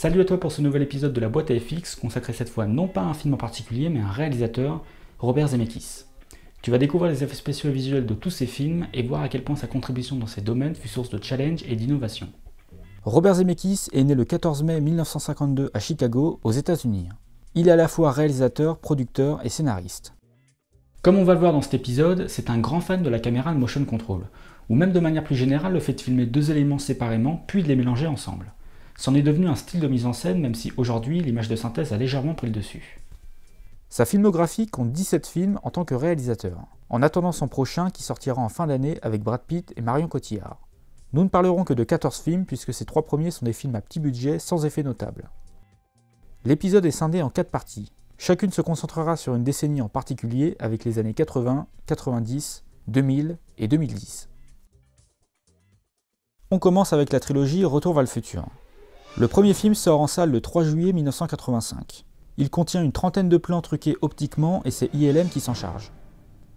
Salut à toi pour ce nouvel épisode de la boîte à FX, consacré cette fois non pas à un film en particulier, mais à un réalisateur, Robert Zemeckis. Tu vas découvrir les effets spéciaux et visuels de tous ces films et voir à quel point sa contribution dans ces domaines fut source de challenge et d'innovation. Robert Zemeckis est né le 14 mai 1952 à Chicago, aux États-Unis. Il est à la fois réalisateur, producteur et scénariste. Comme on va le voir dans cet épisode, c'est un grand fan de la caméra de motion control, ou même de manière plus générale le fait de filmer deux éléments séparément puis de les mélanger ensemble. C'en est devenu un style de mise en scène, même si aujourd'hui l'image de synthèse a légèrement pris le dessus. Sa filmographie compte 17 films en tant que réalisateur, en attendant son prochain qui sortira en fin d'année avec Brad Pitt et Marion Cotillard. Nous ne parlerons que de 14 films puisque ces 3 premiers sont des films à petit budget sans effet notable. L'épisode est scindé en 4 parties. Chacune se concentrera sur une décennie en particulier avec les années 80, 90, 2000 et 2010. On commence avec la trilogie Retour vers le futur. Le premier film sort en salle le 3 juillet 1985. Il contient une trentaine de plans truqués optiquement et c'est ILM qui s'en charge.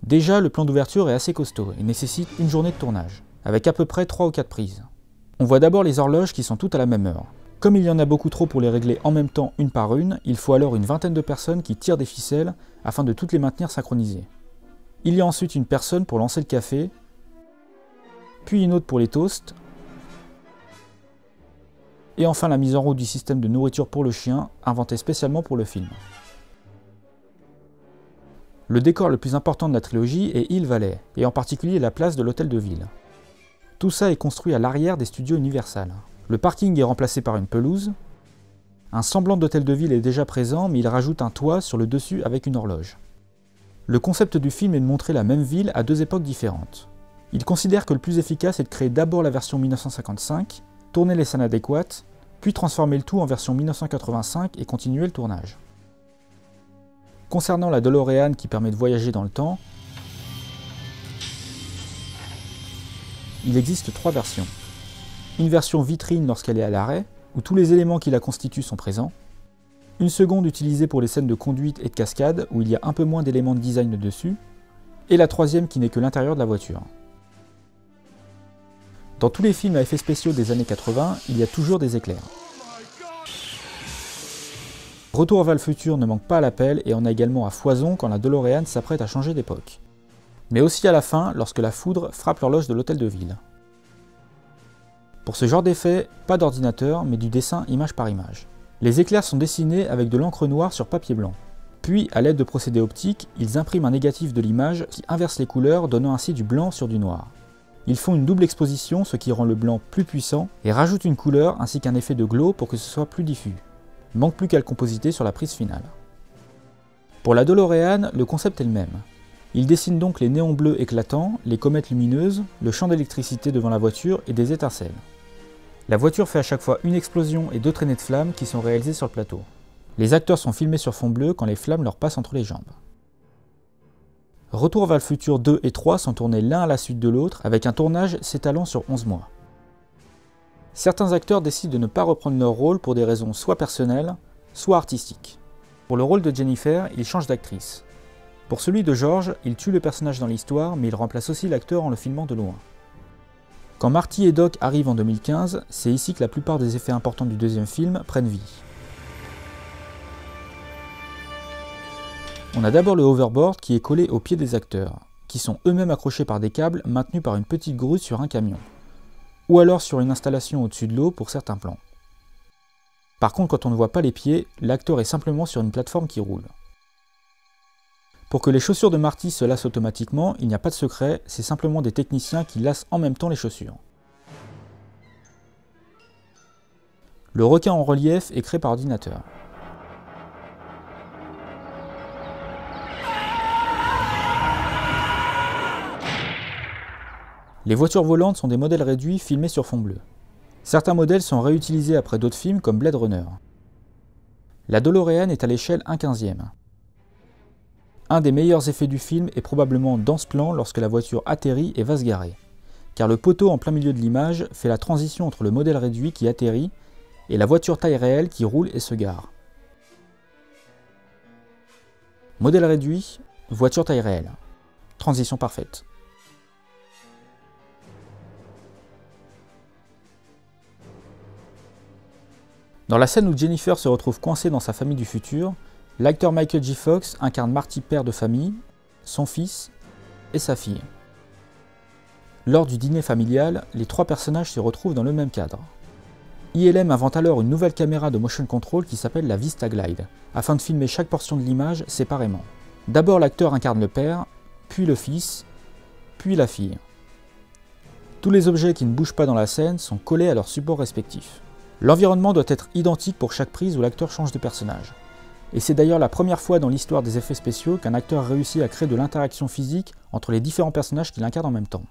Déjà, le plan d'ouverture est assez costaud et nécessite une journée de tournage, avec à peu près 3 ou 4 prises. On voit d'abord les horloges qui sont toutes à la même heure. Comme il y en a beaucoup trop pour les régler en même temps une par une, il faut alors une vingtaine de personnes qui tirent des ficelles afin de toutes les maintenir synchronisées. Il y a ensuite une personne pour lancer le café, puis une autre pour les toasts, et enfin la mise en route du système de nourriture pour le chien, inventé spécialement pour le film. Le décor le plus important de la trilogie est Hill Valley, et en particulier la place de l'hôtel de ville. Tout ça est construit à l'arrière des studios Universal. Le parking est remplacé par une pelouse. Un semblant d'hôtel de ville est déjà présent, mais il rajoute un toit sur le dessus avec une horloge. Le concept du film est de montrer la même ville à deux époques différentes. Il considère que le plus efficace est de créer d'abord la version 1955, tourner les scènes adéquates, puis transformer le tout en version 1985 et continuer le tournage. Concernant la DeLorean qui permet de voyager dans le temps, il existe 3 versions. Une version vitrine lorsqu'elle est à l'arrêt, où tous les éléments qui la constituent sont présents. Une seconde utilisée pour les scènes de conduite et de cascade, où il y a un peu moins d'éléments de design dessus. Et la troisième qui n'est que l'intérieur de la voiture. Dans tous les films à effets spéciaux des années 80, il y a toujours des éclairs. Retour vers le futur ne manque pas à l'appel et en a également à foison quand la DeLorean s'apprête à changer d'époque. Mais aussi à la fin, lorsque la foudre frappe l'horloge de l'hôtel de ville. Pour ce genre d'effet, pas d'ordinateur, mais du dessin image par image. Les éclairs sont dessinés avec de l'encre noire sur papier blanc. Puis, à l'aide de procédés optiques, ils impriment un négatif de l'image qui inverse les couleurs, donnant ainsi du blanc sur du noir. Ils font une double exposition, ce qui rend le blanc plus puissant, et rajoutent une couleur ainsi qu'un effet de glow pour que ce soit plus diffus. Manque plus qu'à le compositer sur la prise finale. Pour la DeLorean, le concept est le même. Il dessine donc les néons bleus éclatants, les comètes lumineuses, le champ d'électricité devant la voiture et des étincelles. La voiture fait à chaque fois une explosion et 2 traînées de flammes qui sont réalisées sur le plateau. Les acteurs sont filmés sur fond bleu quand les flammes leur passent entre les jambes. Retour vers le futur 2 et 3 sont tournés l'un à la suite de l'autre avec un tournage s'étalant sur 11 mois. Certains acteurs décident de ne pas reprendre leur rôle pour des raisons soit personnelles, soit artistiques. Pour le rôle de Jennifer, il change d'actrice. Pour celui de George, il tue le personnage dans l'histoire, mais il remplace aussi l'acteur en le filmant de loin. Quand Marty et Doc arrivent en 2015, c'est ici que la plupart des effets importants du deuxième film prennent vie. On a d'abord le hoverboard qui est collé aux pieds des acteurs, qui sont eux-mêmes accrochés par des câbles maintenus par une petite grue sur un camion, ou alors sur une installation au-dessus de l'eau pour certains plans. Par contre, quand on ne voit pas les pieds, l'acteur est simplement sur une plateforme qui roule. Pour que les chaussures de Marty se lassent automatiquement, il n'y a pas de secret, c'est simplement des techniciens qui lassent en même temps les chaussures. Le requin en relief est créé par ordinateur. Les voitures volantes sont des modèles réduits filmés sur fond bleu. Certains modèles sont réutilisés après d'autres films comme Blade Runner. La DeLorean est à l'échelle 1/15e. Un des meilleurs effets du film est probablement dans ce plan lorsque la voiture atterrit et va se garer, car le poteau en plein milieu de l'image fait la transition entre le modèle réduit qui atterrit et la voiture taille réelle qui roule et se gare. Modèle réduit, voiture taille réelle. Transition parfaite. Dans la scène où Jennifer se retrouve coincée dans sa famille du futur, l'acteur Michael J. Fox incarne Marty, père de famille, son fils et sa fille. Lors du dîner familial, les trois personnages se retrouvent dans le même cadre. ILM invente alors une nouvelle caméra de motion control qui s'appelle la VistaGlide, afin de filmer chaque portion de l'image séparément. D'abord l'acteur incarne le père, puis le fils, puis la fille. Tous les objets qui ne bougent pas dans la scène sont collés à leurs supports respectifs. L'environnement doit être identique pour chaque prise où l'acteur change de personnage. Et c'est d'ailleurs la première fois dans l'histoire des effets spéciaux qu'un acteur réussit à créer de l'interaction physique entre les différents personnages qu'il incarne en même temps.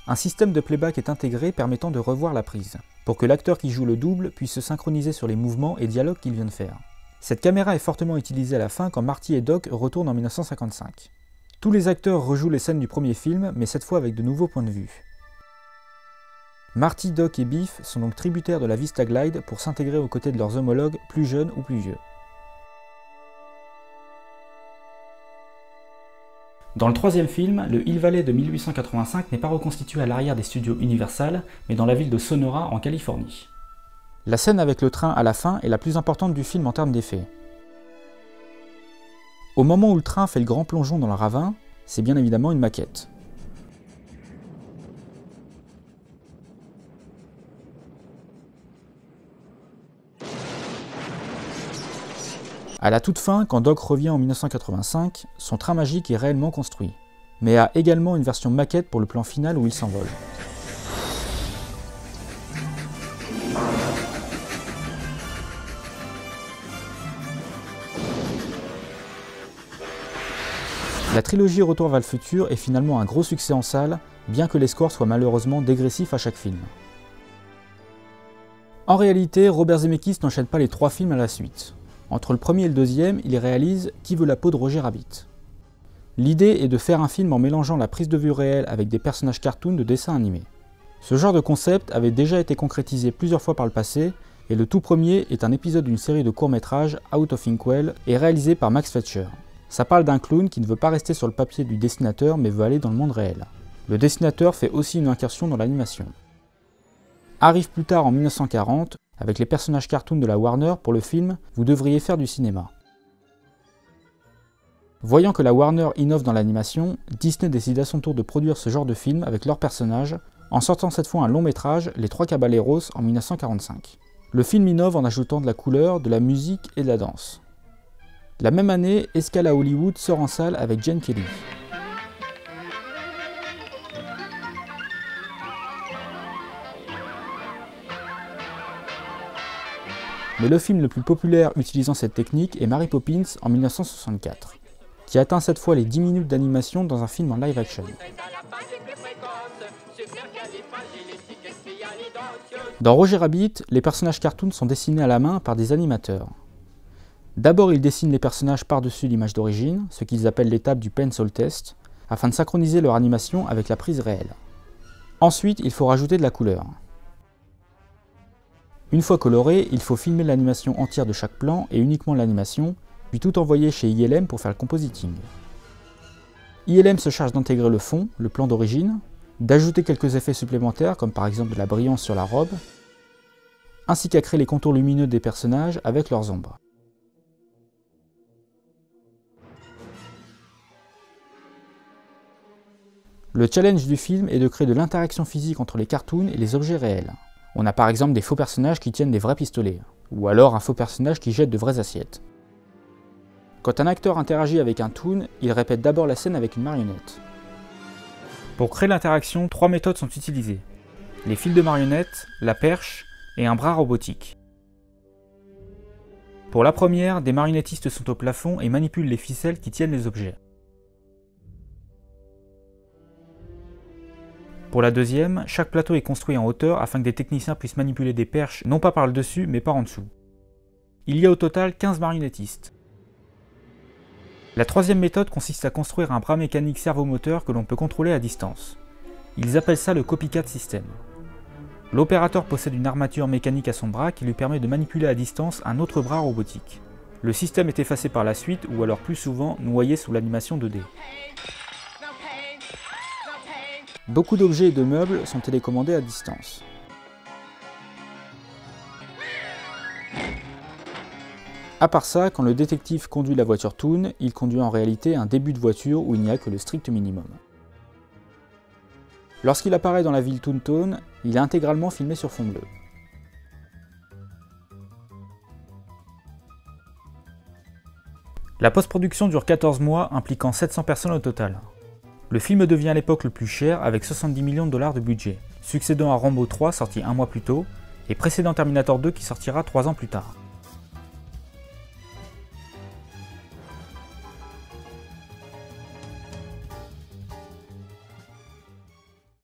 Un système de playback est intégré permettant de revoir la prise, pour que l'acteur qui joue le double puisse se synchroniser sur les mouvements et dialogues qu'il vient de faire. Cette caméra est fortement utilisée à la fin quand Marty et Doc retournent en 1955. Tous les acteurs rejouent les scènes du premier film, mais cette fois avec de nouveaux points de vue. Marty, Doc et Biff sont donc tributaires de la VistaGlide pour s'intégrer aux côtés de leurs homologues plus jeunes ou plus vieux. Dans le troisième film, le Hill Valley de 1885 n'est pas reconstitué à l'arrière des studios Universal, mais dans la ville de Sonora, en Californie. La scène avec le train à la fin est la plus importante du film en termes d'effets. Au moment où le train fait le grand plongeon dans le ravin, c'est bien évidemment une maquette. À la toute fin, quand Doc revient en 1985, son train magique est réellement construit, mais a également une version maquette pour le plan final où il s'envole. La trilogie Retour vers le futur est finalement un gros succès en salle, bien que les scores soient malheureusement dégressifs à chaque film. En réalité, Robert Zemeckis n'enchaîne pas les 3 films à la suite. Entre le premier et le deuxième, il réalise Qui veut la peau de Roger Rabbit. L'idée est de faire un film en mélangeant la prise de vue réelle avec des personnages cartoon de dessins animés. Ce genre de concept avait déjà été concrétisé plusieurs fois par le passé, et le tout premier est un épisode d'une série de courts-métrages, Out of Inkwell, et réalisé par Max Fletcher. Ça parle d'un clown qui ne veut pas rester sur le papier du dessinateur mais veut aller dans le monde réel. Le dessinateur fait aussi une incursion dans l'animation. Arrive plus tard en 1940, avec les personnages cartoon de la Warner pour le film « Vous devriez faire du cinéma ». Voyant que la Warner innove dans l'animation, Disney décide à son tour de produire ce genre de film avec leurs personnages, en sortant cette fois un long métrage, Les Trois Caballeros, en 1945. Le film innove en ajoutant de la couleur, de la musique et de la danse. La même année, Escale à Hollywood sort en salle avec Gene Kelly. Mais le film le plus populaire utilisant cette technique est Mary Poppins en 1964, qui atteint cette fois les 10 minutes d'animation dans un film en live action. Dans Roger Rabbit, les personnages cartoon sont dessinés à la main par des animateurs. D'abord, ils dessinent les personnages par-dessus l'image d'origine, ce qu'ils appellent l'étape du pencil test, afin de synchroniser leur animation avec la prise réelle. Ensuite, il faut rajouter de la couleur. Une fois coloré, il faut filmer l'animation entière de chaque plan et uniquement l'animation, puis tout envoyer chez ILM pour faire le compositing. ILM se charge d'intégrer le fond, le plan d'origine, d'ajouter quelques effets supplémentaires comme par exemple de la brillance sur la robe, ainsi qu'à créer les contours lumineux des personnages avec leurs ombres. Le challenge du film est de créer de l'interaction physique entre les cartoons et les objets réels. On a par exemple des faux personnages qui tiennent des vrais pistolets, ou alors un faux personnage qui jette de vraies assiettes. Quand un acteur interagit avec un toon, il répète d'abord la scène avec une marionnette. Pour créer l'interaction, 3 méthodes sont utilisées. Les fils de marionnette, la perche et un bras robotique. Pour la première, des marionnettistes sont au plafond et manipulent les ficelles qui tiennent les objets. Pour la deuxième, chaque plateau est construit en hauteur afin que des techniciens puissent manipuler des perches non pas par le dessus mais par en dessous. Il y a au total 15 marionnettistes. La troisième méthode consiste à construire un bras mécanique servomoteur que l'on peut contrôler à distance. Ils appellent ça le copycat system. L'opérateur possède une armature mécanique à son bras qui lui permet de manipuler à distance un autre bras robotique. Le système est effacé par la suite ou alors plus souvent noyé sous l'animation 2D. Beaucoup d'objets et de meubles sont télécommandés à distance. À part ça, quand le détective conduit la voiture Toon, il conduit en réalité un début de voiture où il n'y a que le strict minimum. Lorsqu'il apparaît dans la ville Toontown, il est intégralement filmé sur fond bleu. La post-production dure 14 mois, impliquant 700 personnes au total. Le film devient à l'époque le plus cher avec 70 millions de dollars de budget, succédant à Rambo 3 sorti un mois plus tôt, et précédant Terminator 2 qui sortira 3 ans plus tard.